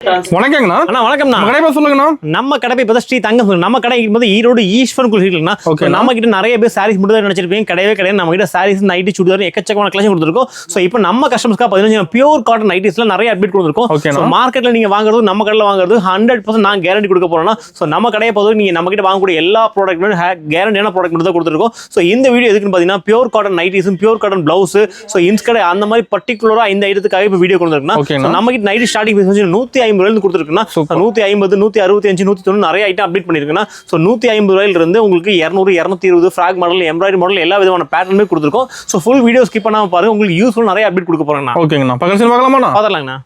வணக்கங்கண்ணா. அண்ணா வணக்கம்ண்ணா. கடை பேர் சொல்லுங்கண்ணா. நம்ம கடை இப்போ ஸ்ரீ தங்கம். நம்ம கடை வந்து ஈரோடு ஈஸ்வரன் கோயில்னா நம்ம கிட்ட நிறைய பேர் சாரீஸ் மட்டும் தான் நினைச்சிருப்பீங்க. கிடையவே கிடையாது. நம்ம கிட்ட சாரீஸ் நைட்டி சுடிதார் எக்கச்சக்கமான கலெக்ஷன் கொடுத்துருக்கோம். ஸோ இப்போ நம்ம கஸ்டமர்ஸ்க்காக 15 பியூர் காட்டன் நைட்டிஸ்ல நிறைய அப்டேட் கொடுத்துருக்கோம். மார்க்கெட்ல நீங்க வாங்குறது நம்ம கடையில் வாங்குறது 100% நான் கேரண்டி கொடுக்க போறோம்னா ஸோ நம்ம கடையை பொறுத்து நீங்க நம்ம கிட்ட வாங்கக்கூடிய எல்லா ப்ராடக்ட்டுமே கேரண்டியான ப்ராடக்ட் மட்டும் தான் கொடுத்துருக்கோம். ஸோ இந்த வீடியோ எதுக்குன்னு பார்த்தீங்கன்னா பியூர் காட்டன் நைட்டிஸும் பியூர் காட்டன் பிளவுஸ் ஸோ இன்ஸ் கடை அந்த மாதிரி பர்டிகுலரா இந்த ஐட்டத்துக்காக இப்போ வீடியோ கொடுத்துருக்கோம். நம்ம கிட்ட நைட்டி ஸ்டார்டிங் 150 கொடுத்துருக்குன்னா 150 165 190 நிறைய ஐட்டம் அப்டேட் பண்ணிருக்குன்னா ஸோ 150 ரூபாயில இருந்து உங்களுக்கு 200 220 ஃபிராக் மாடல் எம்ப்ராய்டரி மாடல் எல்லா விதமான பேட்டர்னுமே கொடுத்துருக்கோம். ஸோ ஃபுல் வீடியோ ஸ்கிப் பண்ணாம பாருங்க. உங்களுக்கு யூஸ்ஃபுல் நிறைய அப்டேட் கொடுக்க போறேன். ஓகேங்கண்ணா. பக்கத்துல பார்க்கலாமா? பார்க்கலாங்கண்ணா.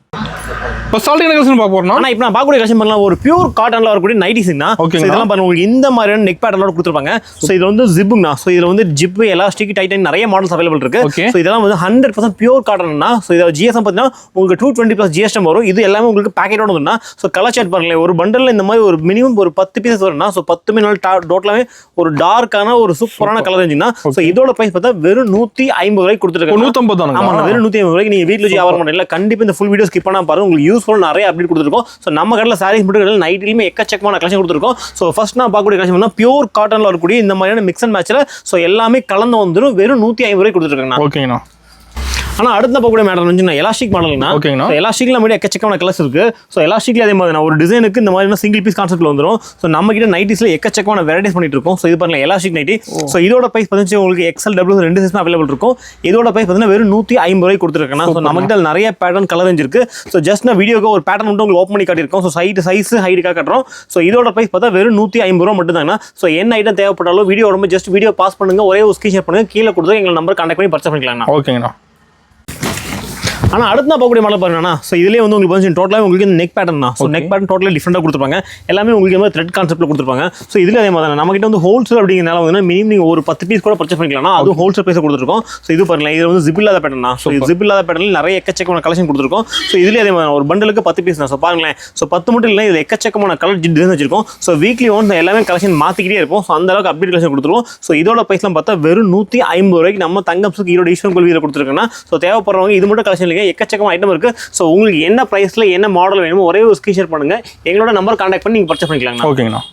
இப்போ சால்ட் கலெக்ஷன் பார்க்க போறோம். ஆனா இப்போ நான் பார்க்கக்கூடிய கலெக்ஷன் பண்ணலாம் ஒரு பியூர் காட்டன்ல வரக்கூடிய நைட்டிஸ்னா இதெல்லாம் பாருங்க உங்களுக்கு இந்த மாதிரியான நெக் பேட்டர்னோட கொடுத்துருப்பாங்க. ஸோ இது வந்து ஜிப்புங்கண்ணா. ஸோ இதுல வந்து ஜிப் எலாஸ்டிக் டைட்டன் நிறைய மாடல்ஸ் அவைலபிள் இருக்கு. ஸோ இதெல்லாம் வந்து 100% பியூர் காட்டன்னா. ஸோ இதை ஜிஎஸ்எம் பார்த்தீங்கன்னா உங்களுக்கு 220+ ஜிஎஸ்எம் வரும். இது எல்லாமே உங்களுக்கு பேக்கெட்டோட வந்துன்னா ஸோ கலர் சார்ட் பாருங்களேன். ஒரு பண்டல்ல இந்த மாதிரி ஒரு மினிமம் ஒரு 10 பீசஸ் வரும்னா ஸோ 10 மீன் டோட்டலாவே ஒரு டார்க்கான ஒரு சூப்பரான கலர் இருந்துச்சுன்னா ஸோ இதோட பிரைஸ் பார்த்தா வெறும் 150 ரூபாய்க்கு கொடுத்துருக்காங்க. 150. ஆமா, வெறும் 150 ரூபாய்க்கு நீங்க வீட்டுல வச்சு வியாபாரம் பண்ணல. கண்டிப்பா இந்த ஃபுல் வீடியோ ஸ்கிப் பண்ணாம பாருங்க. உங்களுக்கு யூஸ்ஃபுல் நிறைய அப்டேட் கொடுத்துருக்கோம். ஸோ நம்ம கடையில் சாரீஸ் மட்டும் நைட்லையுமே எக்கச்சக்கமான கலெக்ஷன் கொடுத்துருக்கோம். ஸோ ஃபர்ஸ்ட் நான் பார்க்கக்கூடிய கலெக்ஷன் பியூர் காட்டன்ல வரக்கூடிய இந்த மாதிரியான மிக்ஸ் அண்ட் மேட்ச்ல ஸோ எல்லாமே கலந்து வந்துடும். வெறும் 150 ரூபாய்க்கு கொடுத்துருக்காங்க. ஓகேங்கண்ணா. ஆனால் அடுத்த பார்க்கக்கூடிய மாடல் வந்து எலாஸ்டிக் மாடல்னா எலாஸ்டிக்ல நம்ம எக்கச்சக்கமான கலர்ஸ் இருக்கு. ஸோ எலாஸ்டிக்ல அதே மாதிரி ஒரு டிசைனுக்கு இந்த மாதிரி சிங்கிள் பீஸ் கான்செப்ட்ல வந்துடும். ஸோ நம்ம கிட்ட நைட்டிஸ்ல எக்கச்சக்கமான வெரைட்டிஸ் பண்ணிட்டு இருக்கோம். ஸோ இது பாருங்க எலாஸ்டிக் நைட்டி. ஸோ இதோட பிரைஸ் பார்த்தீங்கன்னா உங்களுக்கு எக்ஸ்எல் டபுள் 2 சைஸ் அவைலபிள் இருக்கும். இதோட பிரைஸ் பார்த்தீங்கன்னா வெறும் 150 ரூபாய்க்கு கொடுத்துருக்காங்க. ஸோ நம்ம கிட்ட நிறைய பேட்டர்ன் கலர் ரேஞ்ச் இருக்கு. ஸோ ஜஸ்ட் நான் வீடியோக்கு ஒரு பேட்டர்ன் மட்டும் உங்களுக்கு ஓப்பன் பண்ணி காட்டியிருக்கோம். ஸோ சைஸ் ஹைட்டுக்காக காட்டுறோம். ஸோ இதோட பிரைஸ் பார்த்தா வெறும் 150 ரூபா மட்டும் தாங்க. ஸோ என்ன ஐட்டம் தேவைப்பட்டாலும் வீடியோ உடம்பு ஜஸ்ட் வீடியோ பாஸ் பண்ணுங்க. ஒரே ஒரு ஸ்கிரீன் ஷேர் பண்ணுங்க. கீழே கொடுத்து எங்கள் நம்பர் கான்டாக்ட் பண்ணி பர்ச்சேஸ் பண்ணிக்கலாம். ஓகேங்கண்ணா. ஆனால் அடுத்த பார்க்கக்கூடிய மாடல் பாருங்கன்னா ஸோ இதுலேயே வந்து உங்களுக்கு வந்து டோட்டலாக உங்களுக்கு இந்த நெக் பேட்டர்ன் தான். ஸோ நெக் பேட்டர்ன் டோட்டலாக டிஃப்ரெண்டாக கொடுத்துருப்பாங்க. எல்லாமே உங்களுக்கு வந்து த்ரெட் கான்செப்ட்டில் கொடுத்துருப்பாங்க. ஸோ இதில் அதே மாதிரி நம்ம கிட்ட வந்து ஹோல்சேல் அப்படிங்கிறனால வந்து மினிமம் நீங்கள் ஒரு 10 பீஸ் கூட பர்ச்சேஸ் பண்ணிக்கலாம். அதுவும் ஹோல்சேல் ப்ரைஸை கொடுத்துருக்கோம். ஸோ இது பாருங்க இது வந்து ஜிப் இல்லாத பேட்டர்ன் தான். ஸோ ஜிப் இல்லாத பேட்டர்னில் நிறைய எக்கச்சக்கமான கலெக்ஷன் கொடுத்துருக்கோம். ஸோ இதுலேயே அதே மாதிரி ஒரு பண்டலுக்கு 10 பீஸ் தான். ஸோ பாருங்களேன். ஸோ 10 மட்டும் இல்லை இதில் எக்கச்சக்கமான கலர் டிசைன் வச்சிருக்கோம். ஸோ வீக்லி ஒன்ஸ் எல்லாமே கலெக்ஷன் மாற்றிக்கிட்டே இருப்போம். ஸோ அந்த அளவுக்கு அப்டேட் கலெக்ஷன் கொடுத்துருவோம். ஸோ இதோட ப்ரைஸ்லாம் பார்த்தா வெறும் 150 ரூபாய்க்கு நம்ம தங்கம்ஸுக்கு ஈரோடு ஈஸ்வரன் கோயில் கொடுத்துருக்கோன்னா ஸோ தேவைப்படுறவங்க இது மட்டும் கலெக்ஷன் இல்லைங்க எக்கச்சக்கமான ஐட்டம் இருக்கு. ஸோ உங்களுக்கு என்ன பிரைஸ்ல என்ன மாடல் வேணுமோ ஒரே ஒரு ஸ்கிரீன் ஷேர் பண்ணுங்க. எங்களோட நம்பர் கான்டாக்ட் பண்ணி நீங்க பர்ச்சேஸ் பண்ணிக்கலாம். ஓகேங்கண்ணா.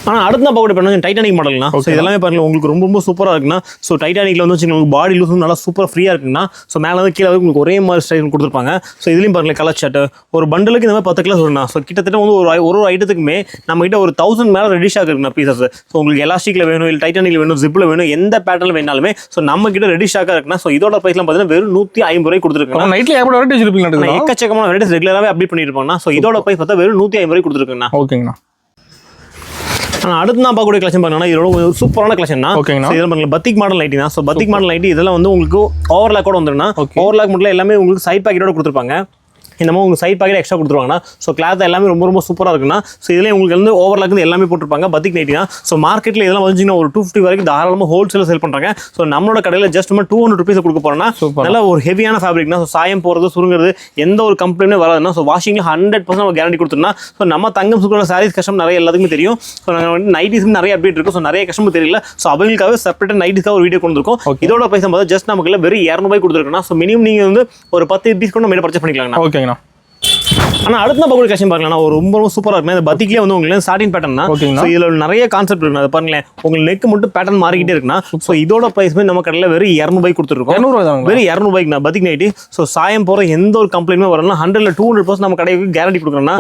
ஆனால் அடுத்த பார்க்கக்கூடிய பண்ண டைட்டானிக் மாடல்னா ஸோ இதெல்லாமே பாருங்க உங்களுக்கு ரொம்ப சூப்பராக இருக்குன்னா. ஸோ டைட்டானிக்ல வந்து உங்களுக்கு பாடி லூஸ் நல்லா சூப்பராக ஃப்ரீயாக இருக்குன்னா. ஸோ மேலே வந்து கீழே உங்களுக்கு ஒரே மாதிரி ஸ்டைல் கொடுத்துருப்பாங்க. ஸோ இதுலையும் பாருங்க கலர் ஷர்ட் ஒரு பண்டலுக்கு இந்த மாதிரி 10 கிலோ சொல்லணும். ஸோ கிட்டத்தட்ட வந்து ஒரு ஐட்டத்துக்குமே நம்ம கிட்ட ஒரு 1000 மேலே ரெடிஷாக இருக்குண்ணா பீசஸ். ஸோ உங்களுக்கு எலாஸ்டிக்ல வேணும் இல்லை டைட்டானிக்ல வேணும் ஜிப்ல வேணும் எந்த பேட்டர்ல வேணாலுமே ஸோ நம்ம கிட்ட ரெடிஷாக இருக்குன்னா. ஸோ இதோட பிரைஸ்லாம் பார்த்தீங்கன்னா வெறும் 150 ரூபாய் கொடுத்துருக்காங்க. நைட்ல எவ்வளோ வெரைட்டிஸ் இருப்பீங்க? எக்கச்சக்கமான வெரைட்டிஸ் ரெகுலராகவே அப்டேட் பண்ணிருப்பாங்க. ஸோ இதோட பிரைஸ் பார்த்தா வெறும் 150 ரூபாய் கொடுத்துருக்குண்ணா. ஓகேங்கண்ணா. ஆனால் அடுத்து நான் பார்க்கக்கூடிய கலெக்ஷன் பார்த்தீங்கன்னா இதோட ஒரு சூப்பரான கலெக்ஷன் தான். ஓகேங்கண்ணா. இதில் பாருங்க பத்திக் மாடல் நைட்டி தான். ஸோ பத்திக் மாடல் நைட்டி இதெல்லாம் வந்து உங்களுக்கு ஓவர்லாக் கூட வந்துருன்னா ஓவர்லாக் மட்டும் எல்லாமே உங்களுக்கு சைட் பாக்கெட்டோட கொடுத்துருப்பாங்க. இந்த மாதிரி உங்களுக்கு சைட் பாக்கெட் எக்ஸ்ட்ரா கொடுத்துருவாங்கன்னா. ஸோ கிளாத் எல்லாமே ரொம்ப சூப்பராக இருக்குன்னா. ஸோ இதில் உங்களுக்கு வந்து ஓவர்லாக் வந்து எல்லாமே போட்டிருப்பாங்க. பத்திக் நைட்டி தான். ஸோ மார்க்கெட்டில் இதெல்லாம் வந்துச்சுன்னா ஒரு 250 வரைக்கும் தாராளமாக ஹோல்சேலில் சேல் பண்ணுறாங்க. ஸோ நம்மளோட கடையில் ஜஸ்ட் 200 ருபீஸ் கொடுக்க போகிறோம்னா நல்ல ஒரு ஹெவியான ஃபேப்ரிக்னா. ஸோ சாயம் போகிறது சுருங்குறது எந்த ஒரு கம்ப்ளைண்ட்மே வராதுன்னா. ஸோ வாஷிங்கில் 100% நம்ம கேரண்டி கொடுத்துருந்தா. ஸோ நம்ம தங்கம் சுக்கரோட சாரீஸ் கஷ்டம் நிறைய எல்லாத்துக்குமே தெரியும். ஸோ நாங்கள் வந்து நைட்டிஸ் நிறைய அப்டேட் இருக்கும். ஸோ நிறைய கஷ்டமும் தெரியல. ஸோ அவங்களுக்காக செப்பரேட்டாக நைட்டிஸ்க்காக ஒரு வீடியோ கொடுத்துருக்கோம். இதோட பைசா பார்த்தா ஜஸ்ட் நமக்கு வெறும் 200 ரூபாய் கொடுத்துருக்கோம்னா. ஸோ மினிமம் நீங்கள் வந்து ஒரு 10 பீஸ் கூட நம்ம பர்ச்சேஸ் பண்ணிக்கலாம். ஓகேங்கண்ணா. ஆனால் அடுத்த பார்க்கக்கூடிய கலெக்ஷன் பாருங்களா ஒரு ரொம்ப சூப்பராக இருக்கும். இந்த பத்திக்லேயே வந்து உங்களுக்கு ஸ்டார்டிங் பேட்டர்ன் தான். ஸோ இதில் நிறைய கான்செப்ட் இருக்கு. அது பாருங்களேன் உங்களுக்கு நெக் மட்டும் பேட்டர்ன் மாறிக்கிட்டே இருக்குன்னா. ஸோ இதோட பிரைஸ்மே நம்ம கடையில் வெறும் 200 ரூபாய் கொடுத்துருக்கோம். வெறும் 200 ரூபாய்க்கு பத்திக் நைட்டி. ஸோ சாயம் போகிற எந்த ஒரு கம்ப்ளைண்ட்மே வரலாம். 100ல 200% நம்ம கடைக்கு கேரண்டி கொடுக்குறோம்னா.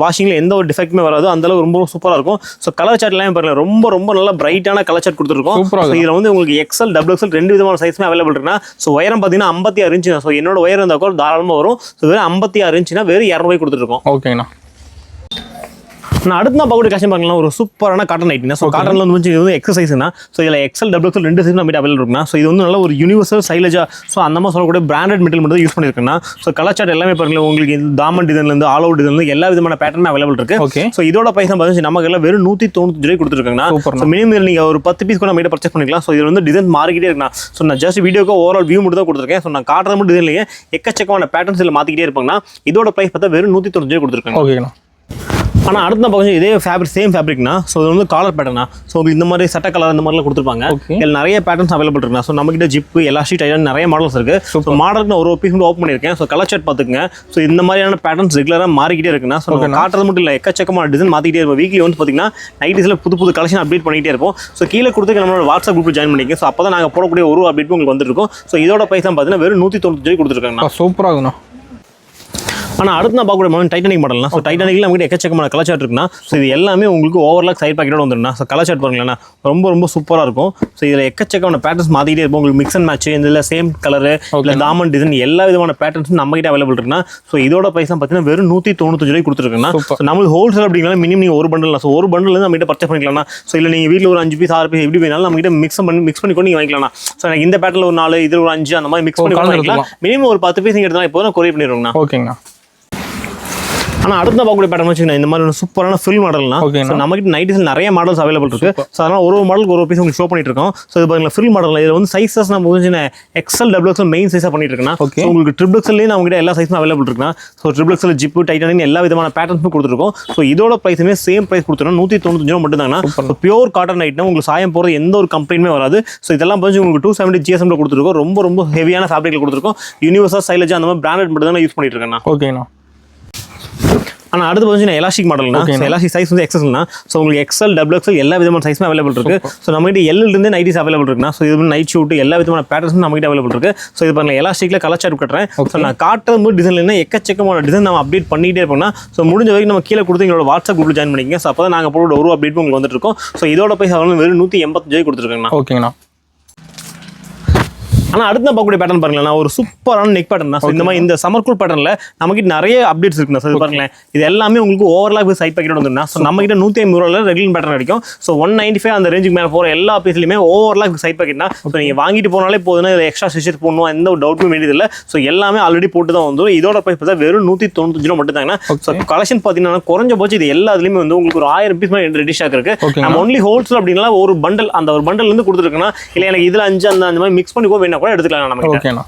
வாஷிங்ல எந்த ஒரு டிஃபெக்ட்மே வராது. அந்த அளவுக்கு ரொம்ப சூப்பராக இருக்கும். ஸோ கலர் சார்ட் எல்லாம் பாருங்க ரொம்ப நல்ல பிரைட்டான கலர் சார்ட் கொடுத்துருக்கோம். இதில் வந்து உங்களுக்கு எக்ஸ்எல் டபுள் எக்ஸ்எல் 2 விதமான சைஸ்மே அவைலபிள் இருக்குன்னா. ஸோ உயரம் பார்த்தீங்கன்னா 56 இன்ச்சு. ஸோ என்னோட உயரம் இருந்தால் கூட தாராளமாக வரும். ஸோ வெறும் 56 இன்ச்சுனா வெறும் 200 ரூபாய் கொடுத்துருக்கோம். ஓகேங்கண்ணா. நான் அடுத்த பார்க்கக்கூடிய கஷ்டம் பார்க்கலாம் ஒரு சூப்பரான காட்டன் நைட்டினா. ஸோ காட்டன்ல வந்து இது வந்து எக்ஸசைஸ்னா. ஸோ இதில் எக்ஸ்எல் டபுள் எக்ஸ்எல் 2 சைஸ் நம்ம அவைலபிள் இருக்குன்னா. ஸோ இது வந்து நல்ல ஒரு யூனிவர்சல் சைலஜா. ஸோ அந்த மாதிரி சொல்லக்கூடிய பிராண்டட் மெட்டீரியல் மட்டும் யூஸ் பண்ணியிருக்குன்னா. ஸோ கலர் சார்ட் எல்லாமே பாருங்க உங்களுக்கு இந்த தாமன் டிசைன்லேருந்து ஆல் அவுட் டிசைன்ல எல்லா விதமான பேட்டர்னும் அவைலபிள் இருக்கு. ஓகே. ஸோ இதோட பைசா பார்த்தீங்கன்னா நமக்கு எல்லாம் வெறும் 195 ரூபாய் கொடுத்துருக்காங்கன்னா. ஸோ மினிமம் நீங்கள் ஒரு 10 பீஸ் கூட நம்ம பர்ச்சேஸ் பண்ணிக்கலாம். ஸோ இது வந்து டிசைன் மாறிக்கிட்டே இருக்குன்னா. ஸோ நான் ஜஸ்ட் வீடியோக்கு ஓவரால் வியூ மட்டும் தான் கொடுத்துருக்கேன். ஸோ நான் காட்டுறது மட்டும் டிசைன்லேயே எக்கச்சக்கமான பேட்டர்ன்ஸ் இதில் மாற்றிக்கிட்டே இருப்பாங்கன்னா. இதோட ப்ரைஸ் பார்த்தா வெறும் 195 ரூபாய் கொடுத்துருக்காங்க. ஓகேண்ணா. ஆனால் அடுத்த பக்கம் இதே ஃபேப்ரிக் சேம் ஃபேப்ரிக்னா ஸோ இது வந்து காலர் பேட்டர்னா ஸோ உங்களுக்கு இந்த மாதிரி சட்ட கலர் இந்த மாதிரிலாம் கொடுத்துருப்பாங்க. இதில் நிறைய பேட்டர்ன்ஸ் அவைலபிள் இருக்குண்ணா. ஸோ நம்மகிட்ட ஜிப்பு எலாஸ்டிக் டைலர் நிறைய மாடல்ஸ் இருக்குது. ஸோ மாடலுக்கு நான் ஒரு பீஸ் மட்டும் ஓப்பன் பண்ணியிருக்கேன். ஸோ கலர் ஷர்ட் பார்த்துக்குங்க. ஸோ இந்த மாதிரியான பேட்டர்ன்ஸ் ரெகுலராக மாறிக்கிட்டே இருக்குண்ணா. ஸோ காட்டுறது மட்டும் இல்லை, எக்கச்சக்கமான டிசைன் மாற்றிக்கிட்டே இருக்கும். வீக்லி வந்து பார்த்தீங்கன்னா நைட்டிஸில் புது கலெக்ஷன் அப்டேட் பண்ணிகிட்டே இருப்போம். ஸோ கீழே கொடுத்து நம்மளோட வாட்ஸ்அப் குரூப் ஜாயின் பண்ணிக்க. ஸோ அப்போ தான் நாங்கள் போடக்கூடிய ஒரு அப்டேட் உங்களுக்கு வந்துருக்கும். ஸோ இதோட ப்ரைஸ்லாம் பார்த்தீங்கன்னா வெறும் 195 கொடுத்துருக்காங்க. சூப்பராக இருக்குண்ணா. ஆனால் அடுத்து நான் பார்க்கக்கூடிய மாடல் டைட்டானிக் மாடல்னா. ஸோ டைட்டானிக்கில் நம்மகிட்ட எக்கச்சக்கமான கலர் சார்ட் இருக்குன்னா. ஸோ இது எல்லாமே உங்களுக்கு ஓவர்லாக் சைட் பாக்கெட்டோட வந்துருந்தா. ஸோ கலர் சார்ட் பாருங்களேன், ரொம்ப சூப்பராக இருக்கும். ஸோ இதில் எக்கச்சக்கமான பேட்டர்ன்ஸ் மாற்றிக்கிட்டே இருக்கும். உங்களுக்கு மிக்ஸ் அண்ட் மேட்ச் இதில் சேம் கலரு இல்லை தாமன் டிசைன் எல்லா விதமான பேட்டர்ன்ஸும் நம்மகிட்ட அவைலபிள் இருக்குன்னா. ஸோ இதோட ப்ரைஸ் பார்த்தீங்கன்னா வெறும் 195 கொடுத்துருக்குன்னா. ஸோ நம்மளுக்கு ஹோல்சேல் அப்படிங்கிறத மினிமம் நீங்கள் ஒரு பண்டல். ஸோ ஒரு பண்டல் வந்து நம்மகிட்ட பர்ச்சேஸ் பண்ணிக்கலாம்னா. ஸோ இல்லை நீங்கள் வீட்டில் ஒரு 5 பீஸ் 6 பீஸ் எப்படி வேணாலும் நம்மகிட்ட மிக்ஸ் பண்ணி கூட நீங்கள் வாங்கிக்கலாம். ஸோ எனக்கு இந்த பேட்டர்ல ஒரு 4 இதில் ஒரு 5 அந்த மாதிரி மிக்ஸ் பண்ணி வாங்கிக்கலாம். மினிமம் ஒரு 10 பீஸ் நீங்கள் எடுத்தால் இப்போ நான் கொரியர் பண்ணிடுவோம்ண்ணா. ஓகேங்கண்ணா. ஆனால் அடுத்த பார்க்கக்கூடிய பேட்டர்ன் வச்சுக்கோங்க, இந்த மாதிரி ஒரு சூப்பரான ஃபில் மாடல்னா. நம்மகிட்ட நைட்டிஸில் நிறைய மாடல்ஸ் அவைலபிள் இருக்கு. ஸோ அதனால் ஒரு மாடலுக்கு ஒரு பீஸ் உங்களுக்கு ஷோ பண்ணிட்டு இருக்கோம். ஸோ இது பாருங்க ஃபில் மாடல். இதில் வந்து சைஸஸ் நம்ம வந்து எக்ஸல் டபுள் மெயின் சைஸாக பண்ணிட்டு இருக்கேன். உங்களுக்கு ட்ரிபிள் எக்ஸ்லேயே நம்மகிட்ட எல்லா சைஸும் அவைலபிள் இருக்குன்னா. ஸோ ட்ரிபிள் எக்ஸ்ல ஜிப்பு டைட்டானிக் எல்லா விதமான பேட்டர்ன்ஸும் கொடுத்துருக்கோம். ஸோ இதோட ப்ரைஸுமே சேம் ப்ரைஸ் கொடுத்துருக்கோம், 195 மட்டும் தாங்க. பியூர் காட்டன் நைட்னா உங்களுக்கு சாயம் போகிறது எந்த ஒரு கம்ப்ளைண்ட்டுமே வராது. ஸோ இதெல்லாம் வந்து உங்களுக்கு 270 GSM கொடுத்துருக்கோம். ரொம்ப ஹெவியான ஃபேப்ரிக்ல கொடுத்துருக்கோம். யூனிவர்சல் சைலஜ் அந்த மாதிரி பிராண்டட் மட்டும் தான் யூஸ் பண்ணிட்டு இருக்கேன். ஓகேண்ணா. ஆனால் அடுத்து வந்து எலாஸ்டிக் மாடல்னா. எலாஸ்டிக் சைஸ் வந்து எக்ஸல்னா. ஸோ உங்களுக்கு எக்ஸல் டபுள் எக்ஸல் எல்லா விதமான சைஸுமே அவைலபிள் இருக்கு. ஸோ நம்மகிட்ட எல்லிருந்து நைட்டிஸ் அவைலபிள் இருக்குன்னா. ஸோ இது வந்து நைட் ஷூட் எல்லா விதமான பேட்டர்ஸும் நம்மகிட்ட அவைலபிள் இருக்கு. ஸோ இது பாருங்க எலாஸ்டிக்ல கலர் சார்ட் கட்டுறேன். ஸோ நான் காட்டுறது டிசைன்ல எக்கச்சக்கமான டிசைன் நம்ம அப்டேட் பண்ணிட்டே இருப்போம்னா. ஸோ முடிஞ்ச வரைக்கும் நம்ம கீழே கொடுத்து எங்களோட வாட்ஸ்அப் குரூப் ஜாயின் பண்ணிக்கங்க. ஸோ அப்போ தான் நாங்கள் போட ஒரு அப்டேட் உங்களுக்கு வந்துட்டு இருக்கோம். ஸோ இதோட பைசா வெறும் 185 கொடுத்துருக்கேன். ஓகேங்கண்ணா. ஆனால் அடுத்த பார்க்கக்கூடிய பேட்டர்ன் பாருங்களேன், ஒரு சூப்பரான நெக் பேட்டர்ன் தான். இந்த மாதிரி இந்த சமர்கூல் பேட்டர்ல நமக்கு நிறைய அப்டேட்ஸ் இருக்குண்ணா. ஸோ இது பாருங்களேன், இது எல்லாமே உங்களுக்கு ஓவர்லாக் சைட் பாக்கெட் வந்துருந்தா. ஸோ நம்ம கிட்ட 150 ரூபாய் ரெகுலர் பேட்டர்ன் கிடைக்கும். ஸோ 195 அந்த ரேஞ்சுக்கு மேலே போகிற எல்லா பீஸ்லையுமே ஓவர்லாக் சைட் பாக்கெட்னா. ஸோ நீங்கள் வாங்கிட்டு போனாலே போதுன்னா இதில் எக்ஸ்ட்ரா ஸ்டிச்சஸ் போடணும் எந்த ஒரு டவுட்டும் வேண்டியதில்லை. ஸோ எல்லாமே ஆல்ரெடி போட்டு தான் வந்துடும். இதோட ப்ரைஸ் பார்த்தா வெறும் 195 ரூபா மட்டும் தாங்கண்ணா. ஸோ கலெக்ஷன் பார்த்தீங்கன்னா குறைஞ்சபட்சம் இது எல்லாத்துலேயுமே வந்து உங்களுக்கு ஒரு 1000 பீஸ் மாதிரி ரெடி ஸ்டாக் இருக்கு. நம்ம ஒன்லி ஹோல்சேல் அப்படின்னா ஒரு பண்டல் அந்த ஒரு பண்டல் இருந்து கொடுத்துருக்குன்னா. இல்லை எனக்கு இதில் 5 அந்த மாதிரி மிக்ஸ் பண்ணி வேணா கூட எடுத்துக்கலாம் நமக்கு. ஓகேண்ணா.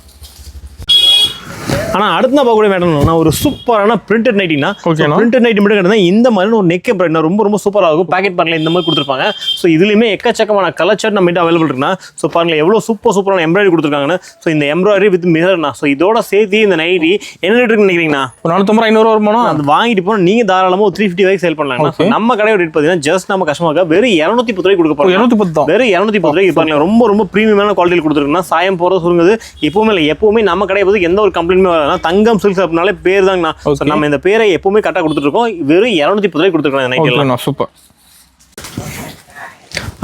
ஆனால் அடுத்த பார்க்கக்கூடிய மேட்டர்னா ஒரு சூப்பரான பிரிண்டட் நைட்டினா. பிரிண்டட் நைட்டி மட்டும் கிடையாது, இந்த மாதிரி ஒரு நெக் எம்ப்ராய்டரி ரொம்ப சூப்பராக இருக்கும். பேக்கெட் பாருங்க இந்த மாதிரி கொடுத்துருப்பாங்க. ஸோ இதுலேயுமே எக்கச்சக்கமான கலர் சார்ட் நம்ம அவைலபிள் இருக்குன்னா. ஸோ பாருங்க எவ்வளோ சூப்பரான எம்ப்ராய்டரி கொடுத்துருக்காங்கன்னு. ஸோ இந்த எம்ப்ராய்டரி வித் மிரர்னா. ஸோ இதோட சேர்த்து இந்த நைட்டி என்ன ரேட் இருக்குன்னு நினைக்கிறீங்கன்னா 450 வருமானம். அது வாங்கிட்டு போனால் நீங்கள் தாராளமாக ஒரு 350 ரூபாய்க்கு சேல் பண்ணலாம். நம்ம கடையோட ரேட் பார்த்தீங்கன்னா ஜஸ்ட் நம்ம கஸ்டமருக்கு வெறும் 210 ரூபாய்க்கு கொடுக்க போகிறோம். 210 வெறும் 210 ரூபாய்க்கு பாருங்க. ரொம்ப ப்ரீமியமான குவாலிட்டியில் கொடுத்துருக்குன்னா. சாயம் போகிறது சொல்லுங்க எப்பவுமே நம்ம கடையை பற்றி எந்த ஒரு கம்ப்ளைண்ட்மே வராது. தங்கம் சில்க்ஸ் அப்படினாலே பேர் தாங்கண்ணா. நம்ம இந்த பேரை எப்பவுமே கரெக்டாக கொடுத்துருக்கோம். வெறும் 210 ரூபாய்க்கு கொடுத்துருக்கோம். சூப்பர்.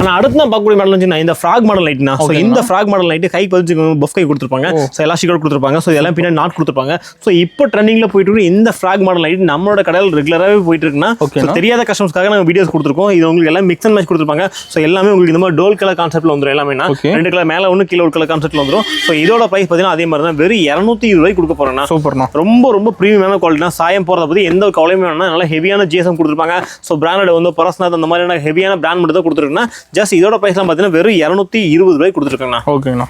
ஆனால் அடுத்து நான் பார்க்கக்கூடிய மாடல் வந்து இந்த ஃப்ராக் மாடல் லைட்னா. ஸோ இந்த ஃப்ராக் மாடல் லைட்டு கை பதிச்சு பஃப் கை கொடுத்துருப்பாங்க. ஸோ எலாஸ்டிக்கோட கொடுத்துருப்பாங்க. ஸோ இதெல்லாம் பின்னாடி நாட் கொடுத்துருப்பாங்க. ஸோ இப்போ ட்ரெண்டிங்கில் போயிட்டு இருக்கு இந்த ஃப்ராக் மாடல் லைட் நம்மளோட கடையில் ரெகுலராகவே போயிட்டு இருக்குன்னா. தெரியாத கஸ்டமர்ஸ்க்காக நாங்கள் வீடியோஸ் கொடுத்துருக்கோம். இது உங்களுக்கு எல்லாம் மிக்ஸ் அண்ட் மேட்ச் கொடுத்துருப்பாங்க. ஸோ எல்லாமே உங்களுக்கு இந்த மாதிரி டோல் கலர் கான்செப்ட்ல வந்துடும். எல்லாமே 2 கலர் மேலே ஒன்று கீழே ஒரு கலர் கான்செப்ட்ல வந்துடும். ஸோ இதோட ப்ரைஸ் பார்த்தீங்கன்னா அதே மாதிரி தான் வெறும் 220 ரூபாய்க்கு கொடுக்க போறேன்னா. சூப்பர்ண்ணா. ரொம்ப ப்ரீமியமான குவாலிட்டினா. சாயம் போகிறத பற்றி எந்த ஒரு கவலையுமே வேணா. நல்லா ஹெவியான ஜிஎஸ்எம் கொடுத்துருப்பாங்க. ஸோ பிராண்டட் வந்து பரஸ்நாத் அந்த மாதிரியான ஹெவியான பிராண்ட் மட்டும் தான் கொடுத்துருக்குன்னா. ஜஸ்ட் இதோட ப்ரைஸ் பார்த்தீங்கன்னா வெறும் 220 ரூபாய்க்கு கொடுத்துருக்காங்க. ஓகேண்ணா.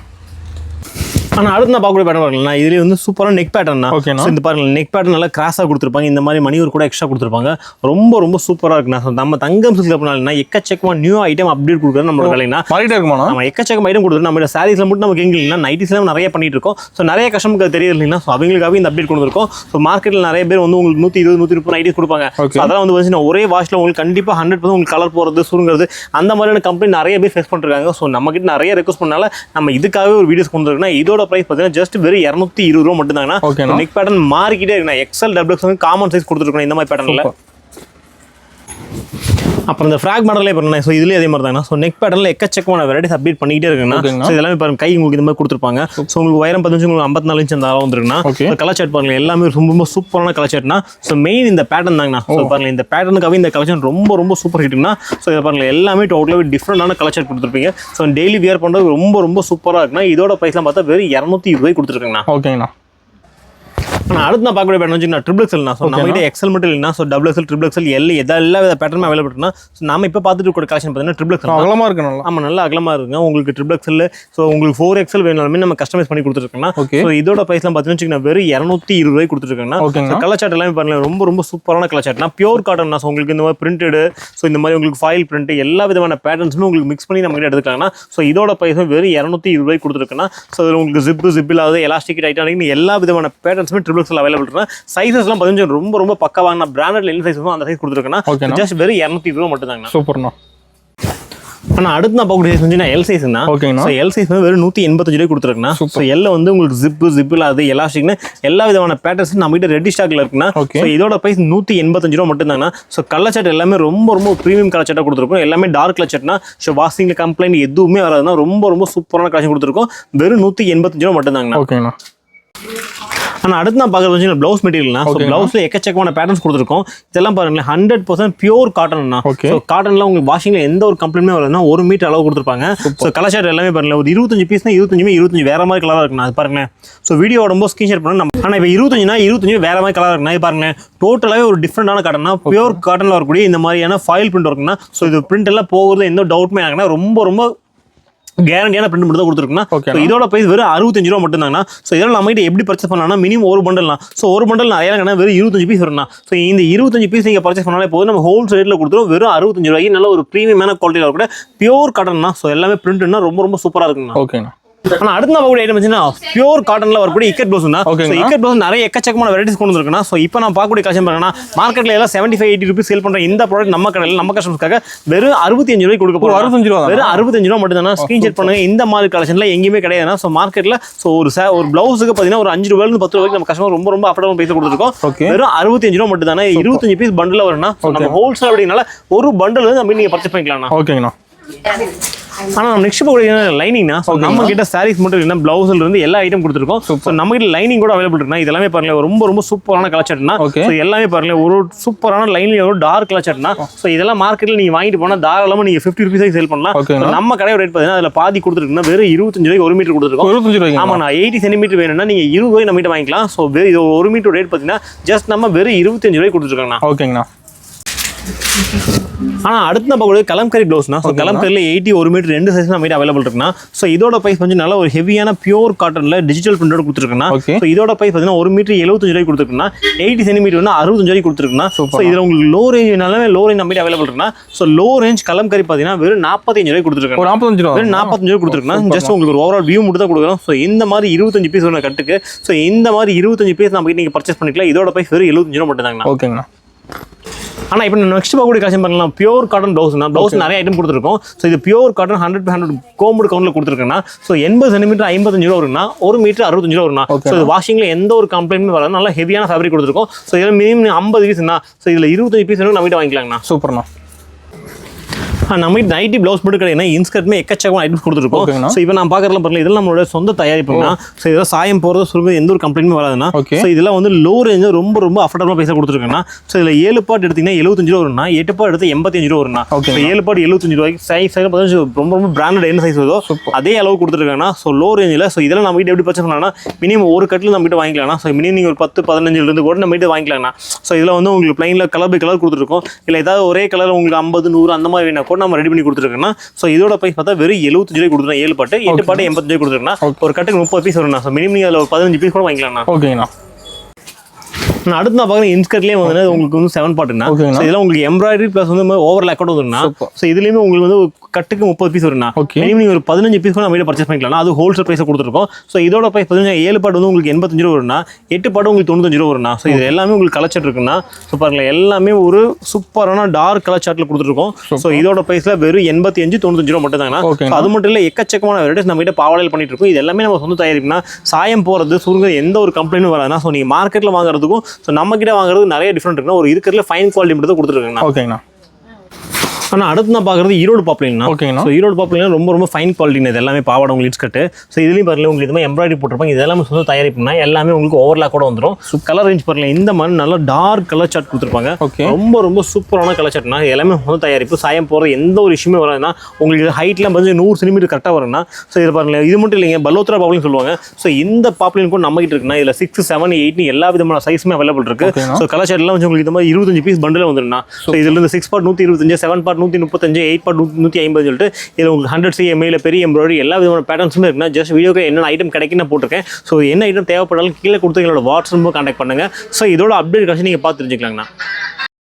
ஆனால் அடுத்து நான் பார்க்கக்கூடிய பேட்டர்ன் பாருங்களா, இதுலேயே வந்து சூப்பரான நெக் பேட்டர்னா. இந்த பாருங்க நெக் பேட்டர்ன் நல்லா கிராஸாக கொடுத்துருப்பாங்க. இந்த மாதிரி மணியூர் கூட எக்ஸ்ட்ரா கொடுத்துருப்பாங்க. ரொம்ப சூப்பராக இருக்குண்ணா. நம்ம தங்கம் சில்க் அப்படின்னா எக்கச்சக்கமாக நியூ ஐட்டம் அப்டேட் கொடுக்குறது நம்மளோட கலைனா. நம்ம எக்கச்சக்கம் ஐட்டம் கொடுத்துருக்கோம். நம்ம சாரீஸ்ல மட்டும் நமக்கு எங்கே இல்லைன்னா நைட்டிஸ்லாம் நிறைய பண்ணிட்டு இருக்கோம். ஸோ நிறைய கஸ்டமருக்கு தெரியுது இல்லைன்னா. ஸோ அவங்களுக்காக இந்த அப்டேட் கொடுத்துருக்கோம். ஸோ மார்க்கெட்டில் நிறைய பேர் வந்து உங்களுக்கு 120 130 நைட்டிஸ் கொடுப்பாங்க. அதெல்லாம் வந்து ஒரே வாஷ்ல உங்களுக்கு கண்டிப்பாக 100% உங்களுக்கு கலர் போகிறது சுருங்கிறது அந்த மாதிரியான கம்பெனி நிறைய பேர் ஃபேஸ் பண்ணிருக்காங்க. ஸோ நம்ம கிட்ட நிறைய ரெக்வஸ்ட் பண்ணால நம்ம இதுக்காகவே ஒரு வீடியோஸ் கொண்டு இருக்கோம்னா. இதோட ப்ரைஸ் பார்த்தீங்கன்னா ஜஸ்ட் வெறும் 220 ரூபா மட்டும் தாங்கண்ணா. நெக் பேட்டர்ன் மாறிக்கிட்டே இருக்குண்ணா. XL double X common size கொடுத்துருக்கோம் இந்த மாதிரி பேட்டர்ல. அப்புறம் இந்த ஃப்ராக் மாடலே பாருங்க. ஸோ இதுலேயே அதே மாதிரி தாங்கண்ணா. ஸோ நெக் பேட்டர்ல எக்கச்சக்கமான வெரைட்டிஸ் அப்டேட் பண்ணிக்கிட்டே இருக்குண்ணா. ஸோ இதெல்லாம் பாருங்க கை உங்களுக்கு இந்த மாதிரி கொடுத்துருப்பாங்க. ஸோ உங்களுக்கு உயரம் 15 உங்களுக்கு 54 இன்ச் அந்த அளவு வந்துருக்குண்ணா. கலர் சார்ட் பாருங்க எல்லாமே ரொம்ப சூப்பரான கலர் சார்ட்னா. ஸோ மெயின் இந்த பேட்டர்ன் தாங்கண்ணா. ஸோ பாருங்க இந்த பேட்டர்னுக்காக இந்த கலெக்ஷன் ரொம்ப சூப்பர் ஹிட்னா. ஸோ இதை பாருங்க எல்லாமே டோட்டலாகவே டிஃப்ரெண்டான கலர் சார்ட் கொடுத்துருப்பீங்க. ஸோ டெய்லி வியர் பண்ணுறது ரொம்ப சூப்பராக இருக்குண்ணா. இதோட ப்ரைஸ்லாம் பார்த்தா வெறும் 220 ரூபாய்க்கு கொடுத்துருக்காங்கண்ணா. ஓகேங்கண்ணா. ஆனால் அடுத்து நான் பார்க்கக்கூடிய பேட்டர்ன் வந்து ட்ரிபிள் எக்ஸல் ஸோ நம்ம கிட்ட எக்ஸல் மட்டும் இல்லைனா so double XL triple XL எல்லா வித பேட்டர்னும் அவைலபிள் இருக்குன்னா ஸோ நம்ம இப்போ பார்த்துட்டு இருக்கிற கலெக்ஷன் பார்த்தீங்கன்னா ட்ரிபிள் எக்ஸல் அகலமாக இருக்கு. நல்லா ஆமாம், நல்லா அகலமாக இருக்குங்க. உங்களுக்கு ட்ரிபிள் எக்ஸல் ஸோ உங்களுக்கு 4XL வேணாலுமே நம்ம கஸ்டமைஸ் பண்ணி கொடுத்துருக்கோம்னா ஸோ இதோட ப்ரைஸ்லாம் பார்த்தீங்கன்னா வெறும் 220 ரூபாய் கொடுத்துருக்காங்கன்னா கலர் சார்ட் எல்லாமே பாருங்க ரொம்ப ரொம்ப சூப்பரான கலர் சார்ட்னா பியூர் காட்டன் ஸோ உங்களுக்கு இந்த மாதிரி பிரிண்டடு ஸோ இந்த மாதிரி உங்களுக்கு ஃபாயில் பிரிண்ட் எல்லா விதமான பேட்டர்ன்ஸுமே உங்களுக்கு மிக்ஸ் பண்ணி நம்ம கிட்ட எடுத்துக்கலாம்னா ஸோ இதோட ப்ரைஸ் வெறும் 220 ரூபாய் கொடுத்துருக்குன்னா ஸோ அதில் உங்களுக்கு ஜிப் இல்லாத எலாஸ்டிக் டைட்டானிக் எல்லா விதமான பேட்டர்ன்ஸுமே ட்ரிபிள் எக்ஸல் அவைலபிள் இருக்குன்னா சைஸஸ்லாம் பார்த்தீங்கன்னா ரொம்ப ரொம்ப பக்கவாங்க பிராண்டட் என்ன சைஸும் அந்த சைஸ் கொடுத்துருக்குன்னா ஜஸ்ட் வெறும் 220 ரூபா மட்டும் தாங்க. சூப்பர்ண்ணா. ஆனால் அடுத்து நான் பார்க்கக்கூடிய சைஸ் வந்து எல் சைஸ்னா ஸோ எல் சைஸ் வந்து வெறும் 185 ரூபாய் கொடுத்துருக்குன்னா ஸோ எல்ல வந்து உங்களுக்கு ஜிப் இல்லாது எலாஸ்டிக்னு எல்லா விதமான பேட்டர்ஸ் நம்ம கிட்ட ரெடி ஸ்டாக்ல இருக்குன்னா ஸோ இதோட பிரைஸ் 185 ரூபா மட்டும் தாங்க. ஸோ கலர் சார்ட் எல்லாமே ரொம்ப ரொம்ப ப்ரீமியம் கலர் சார்ட்டாக கொடுத்துருக்கோம். எல்லாமே டார்க் கலர் சார்ட்னா ஸோ வாஷிங்ல கம்ப்ளைண்ட் எதுவுமே வராதுன்னா ரொம்ப ரொம்ப சூப்பரான கலெக்ஷன் கொடுத்துருக்கோம். வெறும் 185 ரூபா மட்டும் தாங்க. ஓகேண்ணா. ஆனால் அடுத்து நான் பார்க்குறது வந்து ப்ளவுஸ் மெட்டீரியல்னா ஸோ ப்ளவுஸில் எக்கச்சக்கமான பேட்டர்ன்ஸ் கொடுத்துருக்கோம். இதெல்லாம் பாருங்களேன் 100% பியூர் காட்டன்னா ஸோ காட்டனில் உங்களுக்கு வாஷிங்கில் எந்த ஒரு கம்ப்ளைண்ட்மே வரதுன்னா 1 மீட்டர் அளவு கொடுத்துருப்பாங்க. ஸோ கலர் ஷர்ட் எல்லாமே பாருங்களேன் ஒரு 25 பீஸ்னா 25 வேற மாதிரி கலராக இருக்குண்ணா. அது பாருங்களேன் ஸோ வீடியோ ரொம்ப ஸ்க்ரீன்ஷாட் பண்ணணும் நம்ம. ஆனால் இப்போ 25 வேற மாதிரி கலராக இருக்குண்ணா. இது பாருங்களேன் டோட்டலாகவே ஒரு டிஃப்ரெண்டான காட்டன்னா பியூர் காட்டனில் வரக்கூடிய இந்த மாதிரியான ஃபாயில் பிரிண்ட் இருக்குன்னா ஸோ இது பிரிண்ட் எல்லாம் போகிறது எந்த டவுட்மே ஆகுனா ரொம்ப ரொம்ப கேரண்டியான பிரிண்ட் மட்டும் தான் கொடுத்துருக்குன்னா இதோட பிரைஸ் வெறும் 65 ரூபா மட்டும் தாங்கண்ணா. ஸோ இதெல்லாம் நம்ம கிட்ட எப்படி பர்ச்சேஸ் பண்ணலாம்னா மினிமம் ஒரு பண்டல்னா ஸோ ஒரு பண்டல் நிறையா வெறும் 25 பீஸ் வரும்னா. ஸோ இந்த 25 பீஸ் நீங்கள் பர்ச்சேஸ் பண்ணாலே போதும் நம்ம ஹோல்சேல் ரேட்டில் கொடுத்துரும் வெறும் 65 ரூபாய்க்கு நல்ல ஒரு ப்ரீமியமான குவாலிட்டியில் கூட பியூர் காட்டன்னா ஸோ எல்லாமே பிரிண்ட்னா ரொம்ப ரொம்ப சூப்பராக இருக்குங்கண்ணா. ஓகேண்ணா. ஆனால் அடுத்து நம்ம கூட ஐட்டம் வச்சுன்னா பியூர் காட்டனில் வரக்கூடிய இக்கட் ப்ளவுஸ் தான். இக்கட் ப்ளவுஸ் நிறைய எக்கச்சக்கமான வெரைட்டிஸ் கொண்டு வந்துருக்குன்னா ஸோ இப்போ நான் பார்க்கக்கூடிய கலெக்ஷன் பண்ணா மார்க்கெட்டில் எல்லாம் 75-80 ரூபீஸ் சேல் பண்ணுற இந்த ப்ராடக்ட் நம்ம கடையில் நம்ம கஸ்டமர்ஸ்க்காக வெறும் 65 ரூபாய் கொடுக்க போகிறோம். 65 ரூபா வெறும் 65 ரூபா மட்டும் தானே. ஸ்க்ரீன்ஷாட் பண்ணுங்க. இந்த மாதிரி கலெக்ஷன்ல எங்கேயுமே கிடையாதுன்னா ஸோ மார்க்கெட்டில் ஸோ ஒரு பிளவுஸுக்கு பார்த்தீங்கன்னா ஒரு 5 ரூபாயிலிருந்து 10 ரூபாய்க்கு நம்ம கஸ்டமர் ரொம்ப ரொம்ப அஃபோர்டபுள் பைசா கொடுத்துருக்கோம். வெறும் 65 ரூபா மட்டும் தானே. 25 பீஸ் பண்டில் வரும்னா நம்ம ஹோல்சேல் அப்படினால ஒரு பண்டில் வந்து நம்ம நீங்கள் பர்ச்சேஸ் பண்ணிக்கலாம்ண்ணா. ஓகேங்கண்ணா. ஆனால் நம்ம நெக்ஸ்ட் பார்க்கக்கூடிய லைனிங்னா நம்ம கிட்ட சாரீஸ் மட்டும் இல்லைன்னா பிளவுஸ்ல இருந்து எல்லா ஐட்டம் கொடுத்துருக்கோம். ஸோ நம்ம கிட்ட லைனிங் கூட அவைலபிள் இருக்குன்னா இதெல்லாமே பாருங்க ரொம்ப ரொம்ப சூப்பரான கலர் சார்ட்னா ஸோ எல்லாமே பாருங்க ஒரு சூப்பரான லைனிங் ஒரு டார்க் கலர் சார்ட்னா ஸோ இதெல்லாம் மார்க்கெட்டில் நீங்கள் வாங்கிட்டு போனால் தாராளமாக நீங்கள் 50 ரூபீஸ் சேல் பண்ணலாம். நம்ம கடையோட ரேட் பார்த்தீங்கன்னா அதில் பாதி கொடுத்துருக்குன்னா வெறும் 25 ரூபாய்க்கு 1 மீட்டர் கொடுத்துருக்கோம். 25 ரூபாய். ஆமாண்ணா 80 சென்டிமீட்டர் வேணும்னா நீங்கள் 20 ரூபாய் நம்ம கிட்ட வாங்கிக்கலாம். ஸோ வெறும் இது 1 மீட்டர் ரேட் பார்த்தீங்கன்னா ஜஸ்ட் நம்ம வெறும் 25 ரூபாய் கொடுத்துருக்காங்கண்ணா. ஓகேங்கண்ணா. ஆனால் அடுத்து நம்ம கூட கலம்கரி ப்ளவுஸ்னா ஸோ கலம்கரியில் 80 1 மீட்டர் 2 சைஸ் நம்ம கிட்ட அவைலபிள் இருக்குன்னா ஸோ இதோட பிரைஸ் வந்து நல்ல ஒரு ஹெவியான பியூர் காட்டனில் டிஜிட்டல் பிரிண்டோட கொடுத்துருக்குன்னா ஸோ இதோட பிரைஸ் பார்த்தீங்கன்னா 1 மீட்டர் 75 ரூபாய் கொடுத்துருக்குன்னா 80 சென்டிமீட்டர் வந்து 65 ரூபாய் கொடுத்துருக்குன்னா ஸோ இதில் உங்களுக்கு லோ ரேஞ்ச்னாலுமே லோ ரேஞ்ச் நம்ம கிட்ட அவைலபிள் இருக்குன்னா ஸோ லோ ரேஞ்ச் கலம்கரி பார்த்தீங்கன்னா வெறும் 45 ரூபாய் கொடுத்துருக்காங்க. 45 ரூபாய் வெறும் 45 ரூபாய் கொடுத்துருக்குன்னா ஜஸ்ட் உங்களுக்கு ஒரு ஓவரால் வியூ மட்டும் தான் கொடுக்குறோம். ஸோ இந்த மாதிரி 25 பீஸ் ஒன்று கட்டுக்கு ஸோ இந்த மாதிரி 25 பீஸ் நம்ம நீங்கள் பர்ச்சேஸ் பண்ணிக்கலாம். இதோட பிரைஸ் வெறும் 75 ரூபா மட்டும் தாங்கண்ணா. ஓகேங்கண்ணா. ஆனால் இப்போ நெக்ஸ்ட் பார்க்கக்கூடிய கலெக்ஷன் பண்ணலாம் பியூர் காட்டன் ப்ளவுஸ் நிறைய ஐட்டம் கொடுத்துருக்கோம். ஸோ இது பியூர் காட்டன் 100 கோம்புடு கவுண்டில் கொடுத்துருக்குன்னா ஸோ 80 சென்டிமீட்டர் 55 ரூபா வரும்னா 1 மீட்டர் 65 ரூபா வரும்னா. ஸோ இது வாஷிங்கில் எந்த ஒரு கம்ப்ளைண்ட்மே வராது. நல்லா ஹெவியான ஃபேப்ரிக் கொடுத்துருக்கோம். ஸோ இதில் மினிமம் 50 பீஸ்னா ஸோ இதில் 25 பீஸ் நம்ம கிட்ட வாங்கிக்கலாங்கண்ணா. சூப்பர்ண்ணா. நம்ம நைட்டி ப்ளவுஸ் மட்டும் கிடையாது இன்ஸ்கர்ட்மே எக்கச்சக்கமான ஐட்டம்ஸ் கொடுத்துருக்கோம். ஸோ இப்போ நான் பார்க்குறதுலாம் பாருங்க இதெல்லாம் நம்மளோட சொந்த தயாரிப்புனா ஸோ இதெல்லாம் சாயம் போகிறது சுருங்க எந்த ஒரு கம்ப்ளைண்ட்மே வராதுன்னா ஸோ இதெல்லாம் வந்து லோ ரேஞ்சு ரொம்ப ரொம்ப அஃபோர்டபுளாக பைசா கொடுத்துருக்கேன்னா ஸோ இதில் 7 பார்ட் எடுத்தீங்கன்னா 75 ரூபா வரும்னா 8 பார்ட் எடுத்து 85 ரூபா வரும்னா. ஸோ 7 பார்ட் 75 ரூபாய்க்கு சைஸ் ரொம்ப ரொம்ப பிராண்டட் என்ன சைஸ் வருதோ அதே அளவு கொடுத்துருக்காங்கன்னா ஸோ லோ ரேஞ்சில் ஸோ இதெல்லாம் நம்ம கிட்ட எப்படி பர்ச்சேஸ் பண்ணலாம்னா மினிமம் ஒரு கட்டில் நம்ம கிட்ட வாங்கிக்கலாம்னா ஸோ மினிமம் நீங்கள் ஒரு 10-15 கூட நம்ம கிட்ட வாங்கிக்கலாம்னா. ஸோ இதில் வந்து உங்களுக்கு பிளைனில் கலர் பை கலர் கொடுத்துருக்கோம். இல்லை ஏதாவது ஒரே கலர் உங்களுக்கு 50 100 அந்த மாதிரி வேணா கூட நம்ம ரெடி பண்ணி கொடுத்துருக்கோம். சோ இதோட பிரைஸ் பார்த்தா வெறும் 75 ரூபாய் கொடுத்துறேன். 7 பாட்டு 8 பாட்டு 85 ரூபாய் கொடுத்துருக்கேன்னா ஒரு கட்டுக்கு 30 பீஸ் வரும்னா. சோ மினிமம் நீங்க அதுல 15 பீஸ் கூட வாங்கிக்கலாம்ண்ணா. ஓகேங்கண்ணா. நான் அடுத்து நான் பார்க்குறேன் இன்ஸ்கர்ட்லேயே வந்து உங்களுக்கு வந்து 7 பார்ட்டுனா ஸோ இதெல்லாம் உங்களுக்கு எம்ப்ராய்டரி ப்ளஸ் வந்து ஓவர் லேக்கோட வந்துருன்னா ஸோ இதுலேயுமே உங்களுக்கு வந்து கட்டுக்கு 30 பீஸ் வரும்னா. மினிமம் நீங்கள் ஒரு 15 பீஸ் கூட நம்ம வீட்டில் பர்ச்சேஸ் பண்ணிக்கலாம். அது ஹோல்சேல் ப்ரைஸை கொடுத்துருக்கோம். ஸோ இதோட ப்ரைஸ் 7 பாட்டு வந்து உங்களுக்கு 85 ரூபா வரும்னா 8 பாட்டு உங்களுக்கு 95 ரூபா வரும்னா. ஸோ இது எல்லாமே உங்களுக்கு கலர் சார்ட் இருக்குன்னா ஸோ பாருங்களேன் எல்லாமே ஒரு சூப்பரான டார்க் கலர் சார்ட்டில் கொடுத்துருக்கோம். ஸோ இதோட ப்ரைஸில் வெறும் 85-95 ரூபா மட்டும் தாங்கண்ணா. அது மட்டும் இல்லை எக்கச்சக்கமான வெரைட்டிஸ் நம்ம கிட்ட பாவாடையில் பண்ணிட்டு இருக்கோம். இது எல்லாமே நம்ம சொந்த தயாரிப்புனா சாயம் போகிறது சுருங்க எந்த ஒரு கம்ப்ளைண்ட்டும் வராதுன்னா. ஸோ நீங்கள் மார்க்கெட்டில் வாங்குறதுக்கும் ஸோ நம்ம கிட்ட வாங்குறது நிறைய டிஃப்ரெண்ட் இருக்குன்னா ஒரு இருக்கிறதுல ஃபைன் குவாலிட்டி மட்டும் தான் கொடுத்துருக்காங்கண்ணா. ஓகேங்கண்ணா. ஆனால் அடுத்து நான் பார்க்குறது ஈரோடு பாப்லினா. ஓகேங்கண்ணா. ஸோ ஈரோடு பாப்லினா ரொம்ப ஃபைன் குவாலிட்டின்னு இது எல்லாமே பாவாடை உங்களுக்கு லீட்ஸ் கட்டு. ஸோ இதுலேயும் பாருங்க உங்களுக்கு இது மாதிரி எம்ப்ராய்டரி போட்டிருப்பாங்க. இது எல்லாமே சொந்த தயாரிப்புனா எல்லாமே உங்களுக்கு ஓவர்லாக் கூட வந்துடும். கலர் ரேஞ்ச் பாருங்க இந்த மாதிரி நல்லா டார்க் கலர் சார்ட் கொடுத்துருப்பாங்க. ஓகே. ரொம்ப சூப்பரான கலர் சார்ட்னா எல்லாமே சொந்த தயாரிப்பு. சாயம் போகிற எந்த ஒரு இஷ்யூமே வராதுன்னா உங்களுக்கு ஹைட்லாம் வந்து 100 சென்டிமீட்டர் கரெக்டாக வரும்னா. ஸோ இது பாருங்க இது மட்டும் இல்லைங்க, பலோத்ரா பாப்லின் சொல்லுவாங்க. ஸோ இந்த பாப்லின் கூட நம்ம கிட்ட இருக்குன்னா இதில் 6, 7, 8 எல்லா விதமான சைஸுமே அவைலபிள் இருக்கு. ஸோ கலர் சார்ட்லாம் வந்து உங்களுக்கு இந்த மாதிரி 25 பீஸ் பண்டில் வந்துருன்னா. ஸோ இதுல இருந்து 6 பார்ட் 125, 7 பார்ட் 135, 8 பார்ட் 150 சொல்லிட்டு இதில் உங்களுக்கு 100 CMA பெரிய எம்ப்ராய்டரி எல்லா விதமான பேட்டர்ன்ஸுமே இருக்குன்னா ஜஸ்ட் வீடியோக்கு என்னென்ன ஐட்டம் கிடைக்குன்னு போட்டிருக்கேன். ஸோ என்ன ஐட்டம் தேவைப்பட்டாலும் கீழே கொடுத்து எங்களோட வாட்ஸ்அப் கான்டாக்ட் பண்ணுங்க. ஸோ இதோட அப்டேட் கஷ்டம் நீங்கள் பார்த்து தெரிஞ்சுக்கலாங்கண்ணா.